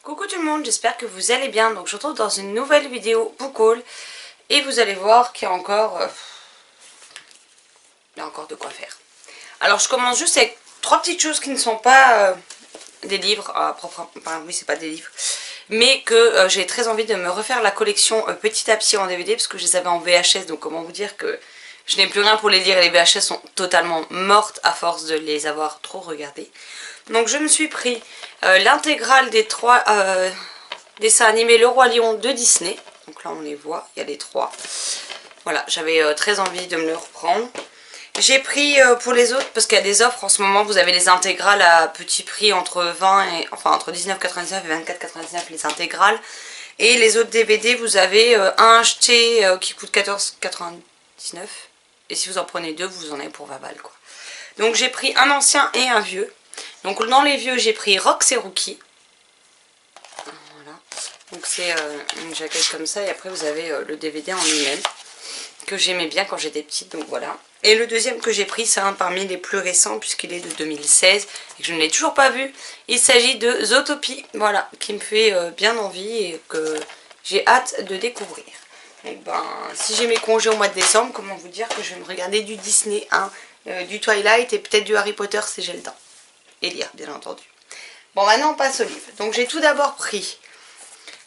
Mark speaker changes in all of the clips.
Speaker 1: Coucou tout le monde, j'espère que vous allez bien. Donc je vous retrouve dans une nouvelle vidéo book haul. Et vous allez voir qu'il y a encore de quoi faire. Alors je commence juste avec trois petites choses qui ne sont pas des livres, enfin oui c'est pas des livres, mais que j'ai très envie de me refaire la collection petit à petit en DVD parce que je les avais en VHS, donc comment vous dire que je n'ai plus rien pour les lire et les VHS sont totalement mortes à force de les avoir trop regardées. Donc je me suis pris l'intégrale des trois dessins animés Le Roi Lion de Disney. Donc là on les voit, il y a les trois. Voilà, j'avais très envie de me le reprendre. J'ai pris pour les autres, parce qu'il y a des offres en ce moment, vous avez les intégrales à petit prix entre 20 et, enfin entre 19,99 et 24,99 les intégrales. Et les autres DVD, vous avez un acheté qui coûte 14,99. Et si vous en prenez deux, vous en avez pour 20 balles quoi. Donc j'ai pris un ancien et un vieux. Donc dans les vieux, j'ai pris Rox et Rookie. Voilà. Donc c'est une jaquette comme ça et après vous avez le DVD en lui-même que j'aimais bien quand j'étais petite, donc voilà. Et le deuxième que j'ai pris, c'est un parmi les plus récents puisqu'il est de 2016 et que je ne l'ai toujours pas vu. Il s'agit de Zootopie, voilà, qui me fait bien envie et que j'ai hâte de découvrir. Et ben, si j'ai mes congés au mois de décembre, comment vous dire que je vais me regarder du Disney, hein, du Twilight et peut-être du Harry Potter si j'ai le temps. Et lire, bien entendu. Bon, maintenant on passe au livre. Donc j'ai tout d'abord pris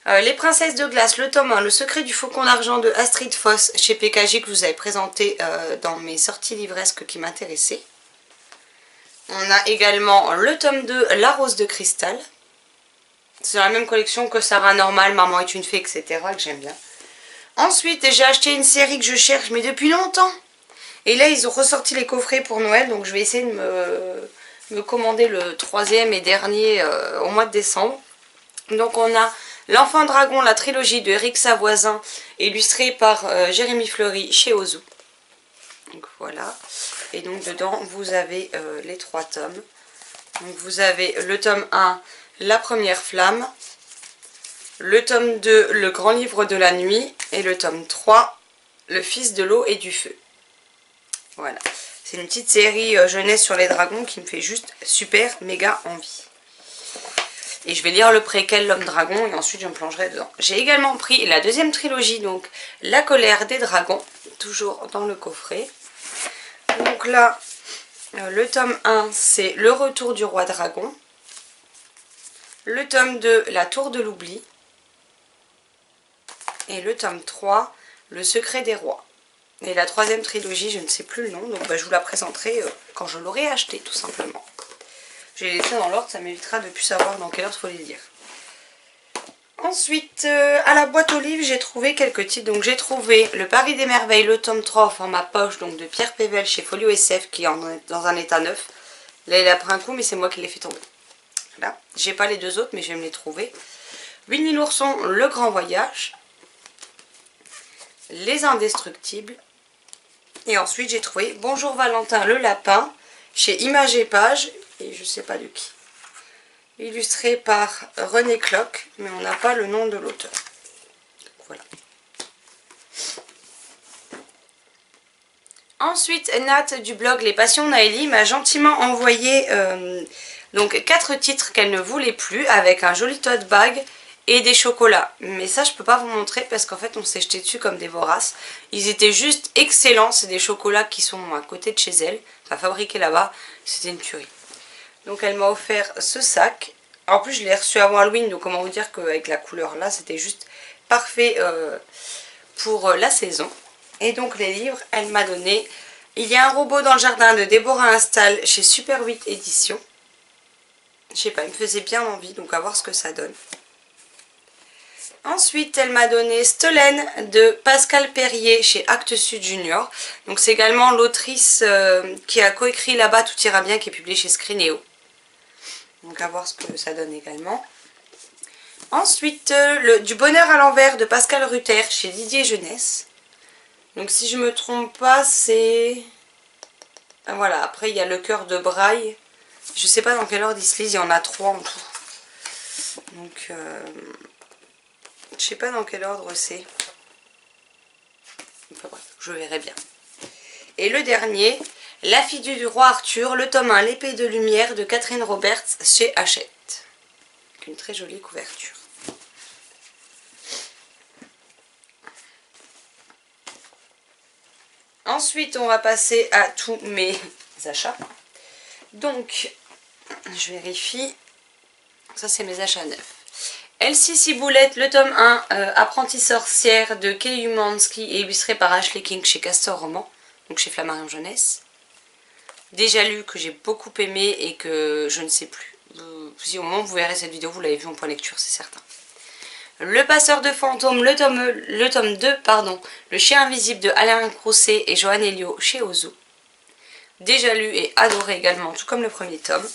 Speaker 1: Les Princesses de Glace, le tome 1, Le Secret du Faucon d'Argent de Astrid Foss chez PKJ que je vous avais présenté dans mes sorties livresques qui m'intéressaient. On a également le tome 2, La Rose de Cristal. C'est dans la même collection que Sarah Normal, Maman est une fée, etc. que j'aime bien. Ensuite, j'ai acheté une série que je cherche, mais depuis longtemps. Et là, ils ont ressorti les coffrets pour Noël, donc je vais essayer de me commander le troisième et dernier au mois de décembre. Donc on a L'Enfant Dragon, la trilogie de Eric Savoisin, illustrée par Jérémy Fleury chez Ozu. Donc voilà. Et donc dedans, vous avez les trois tomes. Donc vous avez le tome 1, La Première Flamme. Le tome 2, Le Grand Livre de la Nuit. Et le tome 3, Le Fils de l'eau et du feu. Voilà. C'est une petite série jeunesse sur les dragons qui me fait juste super méga envie. Et je vais lire le préquel L'Homme Dragon et ensuite je me plongerai dedans. J'ai également pris la deuxième trilogie, donc La Colère des Dragons, toujours dans le coffret. Donc là, le tome 1, c'est Le Retour du Roi Dragon. Le tome 2, La Tour de l'Oubli. Et le tome 3, Le Secret des Rois. Et la troisième trilogie, je ne sais plus le nom, donc je vous la présenterai quand je l'aurai acheté tout simplement. Je vais les laisser dans l'ordre, ça m'évitera de ne plus savoir dans quelle ordre il faut les lire. Ensuite, à la boîte aux livres, j'ai trouvé quelques titres. Donc j'ai trouvé Le Paris des Merveilles, le tome 3 au format poche, donc de Pierre Pével chez Folio SF, qui est dans un état neuf. Là, il a pris un coup, mais c'est moi qui l'ai fait tomber. Voilà. J'ai pas les deux autres, mais je vais me les trouver. Winnie l'ourson, Le Grand Voyage. Les Indestructibles. Et ensuite, j'ai trouvé Bonjour Valentin, le lapin, chez Images et Pages. Et je sais pas de qui. Illustré par René Clock, mais on n'a pas le nom de l'auteur. Voilà. Ensuite, Nat du blog Les Passions Naëlie m'a gentiment envoyé donc 4 titres qu'elle ne voulait plus avec un joli tote bag et des chocolats. Mais ça, je peux pas vous montrer parce qu'en fait, on s'est jeté dessus comme des voraces. Ils étaient juste excellents. C'est des chocolats qui sont à côté de chez elle, enfin fabriqués là-bas. C'était une tuerie. Donc elle m'a offert ce sac. En plus je l'ai reçu avant Halloween, donc comment vous dire qu'avec la couleur là c'était juste parfait pour la saison. Et donc les livres, elle m'a donné Il y a un robot dans le jardin de Déborah Install chez Super 8 Éditions. Je sais pas, il me faisait bien envie, donc à voir ce que ça donne. Ensuite, elle m'a donné Stolène de Pascal Perrier chez Actes Sud Junior. Donc c'est également l'autrice qui a coécrit Là-bas tout ira bien, qui est publié chez Scrineo. Donc à voir ce que ça donne également. Ensuite, Du bonheur à l'envers de Pascal Rutter chez Didier Jeunesse. Donc si je me trompe pas, c'est... Ah, voilà, après il y a Le cœur de Braille. Je sais pas dans quel ordre ils se lisent, il y en a 3 en tout. Donc je sais pas dans quel ordre c'est. Enfin bref, je verrai bien. Et le dernier, La fille du roi Arthur, le tome 1, L'épée de lumière de Catherine Roberts chez Hachette. avec une très jolie couverture. Ensuite, on va passer à tous mes achats. Donc, je vérifie. Ça, c'est mes achats neufs. Elsie Ciboulette, le tome 1, Apprentie sorcière de Kelly Umansky et illustré par Ashley King chez Castor Roman, donc chez Flammarion Jeunesse. Déjà lu, que j'ai beaucoup aimé et que je ne sais plus. Si au moment où vous verrez cette vidéo, vous l'avez vu en point lecture, c'est certain. Le Passeur de fantômes, le tome 2, pardon, Le Chien invisible de Alain Crousset et Johan Elio chez Ozu. Déjà lu et adoré également, tout comme le premier tome.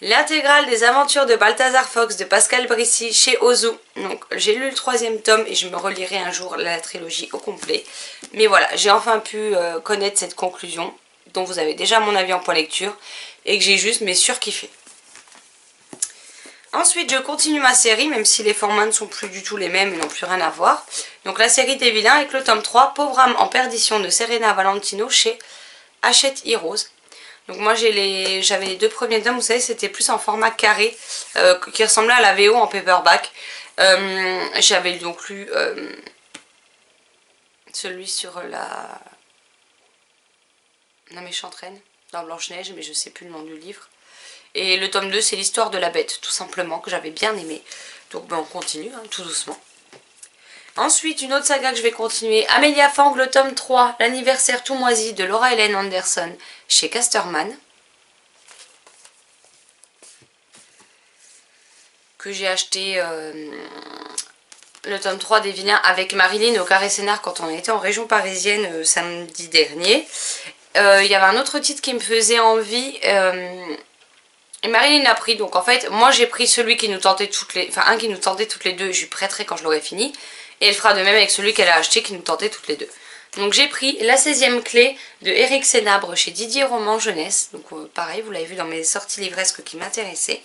Speaker 1: L'intégrale des aventures de Balthazar Fox de Pascal Brissy chez Ozu. Donc j'ai lu le 3e tome et je me relirai un jour la trilogie au complet. Mais voilà, j'ai enfin pu connaître cette conclusion, dont vous avez déjà mon avis en point lecture, et que j'ai juste mais surkiffé. Ensuite, je continue ma série, même si les formats ne sont plus du tout les mêmes et n'ont plus rien à voir. Donc la série des vilains avec le tome 3, Pauvre âme en perdition de Serena Valentino chez Hachette Heroes. Donc moi j'avais les 2 premiers tomes, vous savez, c'était plus en format carré, qui ressemblait à la VO en paperback. J'avais donc lu celui sur la méchante reine, dans Blanche-Neige, mais je sais plus le nom du livre. Et le tome 2, c'est l'histoire de la bête, tout simplement, que j'avais bien aimé. Donc ben, on continue, hein, tout doucement. Ensuite, une autre saga que je vais continuer, Amelia Fang, le tome 3, L'anniversaire tout moisi de Laura Helen Anderson chez Casterman. Que j'ai acheté le tome 3 des vilains avec Marilyn au Carré Scénar quand on était en région parisienne samedi dernier. Il y avait un autre titre qui me faisait envie... et Marilyn l'a pris, donc en fait, moi j'ai pris celui qui nous tentait toutes les... Enfin, un qui nous tentait toutes les deux, je lui prêterai quand je l'aurai fini. Et elle fera de même avec celui qu'elle a acheté qui nous tentait toutes les deux. Donc j'ai pris La 16e clé de Éric Sénabre chez Didier Roman Jeunesse. Donc pareil, vous l'avez vu dans mes sorties livresques qui m'intéressaient.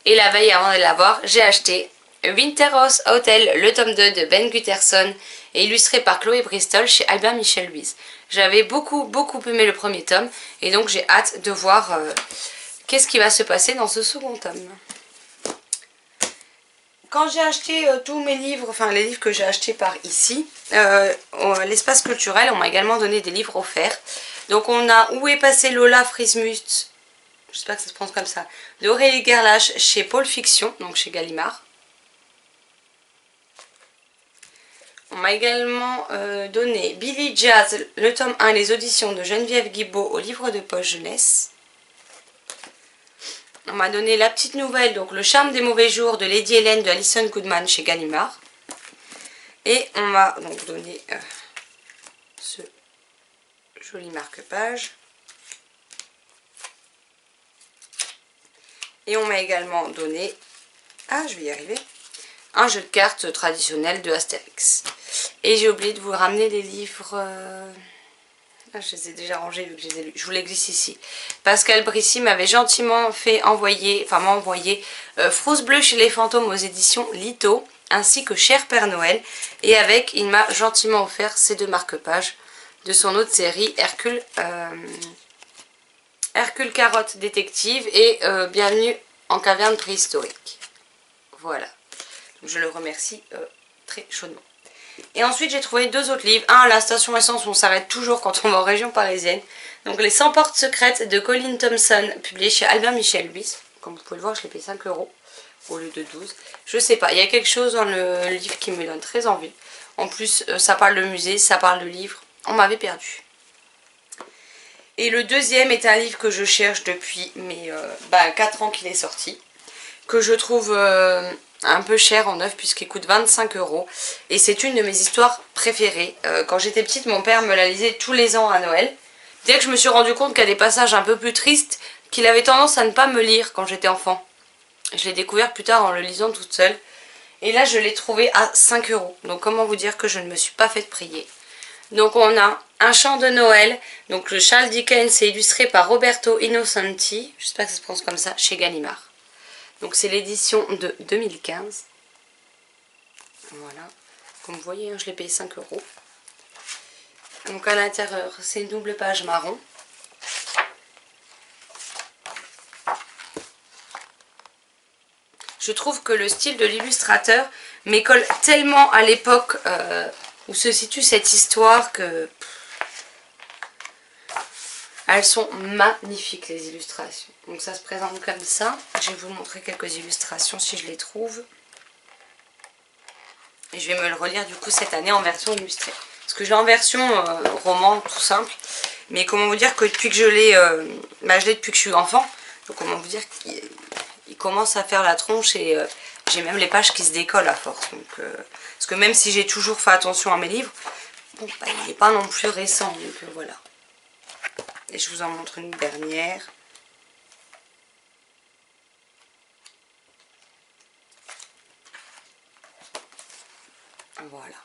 Speaker 1: Et la veille avant de l'avoir, j'ai acheté Winterhouse Hotel, le tome 2 de Ben Gutterson et illustré par Chloé Bristol chez Albert Michel Louise. J'avais beaucoup aimé le premier tome et donc j'ai hâte de voir... qu'est-ce qui va se passer dans ce second tome. Quand j'ai acheté tous mes livres, enfin les livres que j'ai achetés par ici, l'espace culturel, on m'a également donné des livres offerts. Donc on a Où est passé Lola Frismuth, j'espère que ça se prononce comme ça, d'Aurélie Gerlache chez Paul Fiction, donc chez Gallimard. On m'a également donné Billy Jazz, le tome 1, les auditions de Geneviève Guibaud au livre de poche jeunesse. On m'a donné La petite nouvelle, donc Le charme des mauvais jours de Lady Hélène de Alison Goodman chez Gallimard. Et on m'a donc donné ce joli marque-page. Et on m'a également donné, je vais y arriver, un jeu de cartes traditionnel de Astérix. Et j'ai oublié de vous ramener les livres... je les ai déjà rangés vu que je les ai lus. Je vous les glisse ici. Pascal Brissy m'avait gentiment fait envoyer, enfin m'a envoyé Frousse Bleue chez les fantômes aux éditions Lito, ainsi que Cher Père Noël. Et avec, il m'a gentiment offert ces 2 marque-pages de son autre série, Hercule Carotte Détective et Bienvenue en caverne préhistorique. Voilà. Donc, je le remercie très chaudement. Et ensuite j'ai trouvé 2 autres livres. Un, La station essence, on s'arrête toujours quand on va en région parisienne. Donc Les 100 portes secrètes de Colin Thompson, publié chez Albert Michel Louise. Comme vous pouvez le voir, je l'ai payé 5 € au lieu de 12. Je sais pas, il y a quelque chose dans le livre qui me donne très envie. En plus, ça parle de musée, ça parle de livres. On m'avait perdu. Et le deuxième est un livre que je cherche depuis 4 ans qu'il est sorti. Que je trouve... un peu cher en neuf puisqu'il coûte 25 €. Et c'est une de mes histoires préférées. Quand j'étais petite, mon père me la lisait tous les ans à Noël. Dès que je me suis rendu compte qu'il y a des passages un peu plus tristes, qu'il avait tendance à ne pas me lire quand j'étais enfant. Je l'ai découvert plus tard en le lisant toute seule. Et là, je l'ai trouvé à 5 €. Donc comment vous dire que je ne me suis pas fait prier. Donc on a Un chant de Noël. Donc le Charles Dickens est illustré par Roberto Innocenti. J'espère que ça se prononce comme ça, chez Gallimard. Donc c'est l'édition de 2015. Voilà. Comme vous voyez, je l'ai payé 5 €. Donc à l'intérieur, c'est une double page marron. Je trouve que le style de l'illustrateur m'école tellement à l'époque où se situe cette histoire que... Elles sont magnifiques les illustrations. Donc ça se présente comme ça. Je vais vous montrer quelques illustrations si je les trouve. Et je vais me le relire du coup cette année en version illustrée. Parce que je l'ai en version roman tout simple. Mais comment vous dire que depuis que je l'ai... je l'ai depuis que je suis enfant. Donc comment vous dire qu'il commence à faire la tronche et j'ai même les pages qui se décollent à force. Donc, parce que même si j'ai toujours fait attention à mes livres, bon, il n'est pas non plus récent. Donc voilà. Et je vous en montre une dernière. Voilà.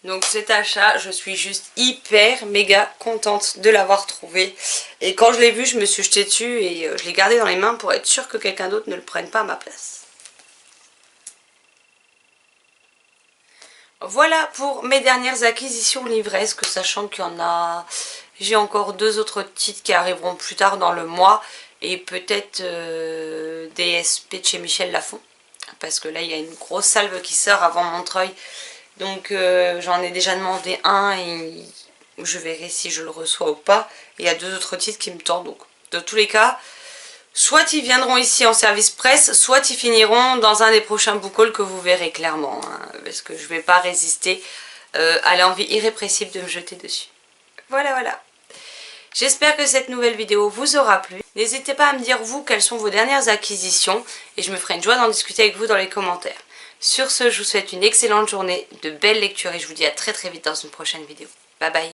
Speaker 1: Donc cet achat, je suis juste hyper méga contente de l'avoir trouvé. Et quand je l'ai vu, je me suis jetée dessus et je l'ai gardé dans les mains pour être sûre que quelqu'un d'autre ne le prenne pas à ma place. Voilà pour mes dernières acquisitions livresques, sachant qu'il y en a... J'ai encore 2 autres titres qui arriveront plus tard dans le mois. Et peut-être des SP de chez Michel Lafon. Parce que là, il y a une grosse salve qui sort avant Montreuil. Donc j'en ai déjà demandé un et je verrai si je le reçois ou pas. Et il y a 2 autres titres qui me tendent. Donc de tous les cas, soit ils viendront ici en service presse, soit ils finiront dans un des prochains book hauls que vous verrez clairement. Hein, parce que je ne vais pas résister à l'envie irrépressible de me jeter dessus. Voilà. J'espère que cette nouvelle vidéo vous aura plu. N'hésitez pas à me dire vous quelles sont vos dernières acquisitions et je me ferai une joie d'en discuter avec vous dans les commentaires. Sur ce, je vous souhaite une excellente journée, de belles lectures et je vous dis à très vite dans une prochaine vidéo. Bye bye.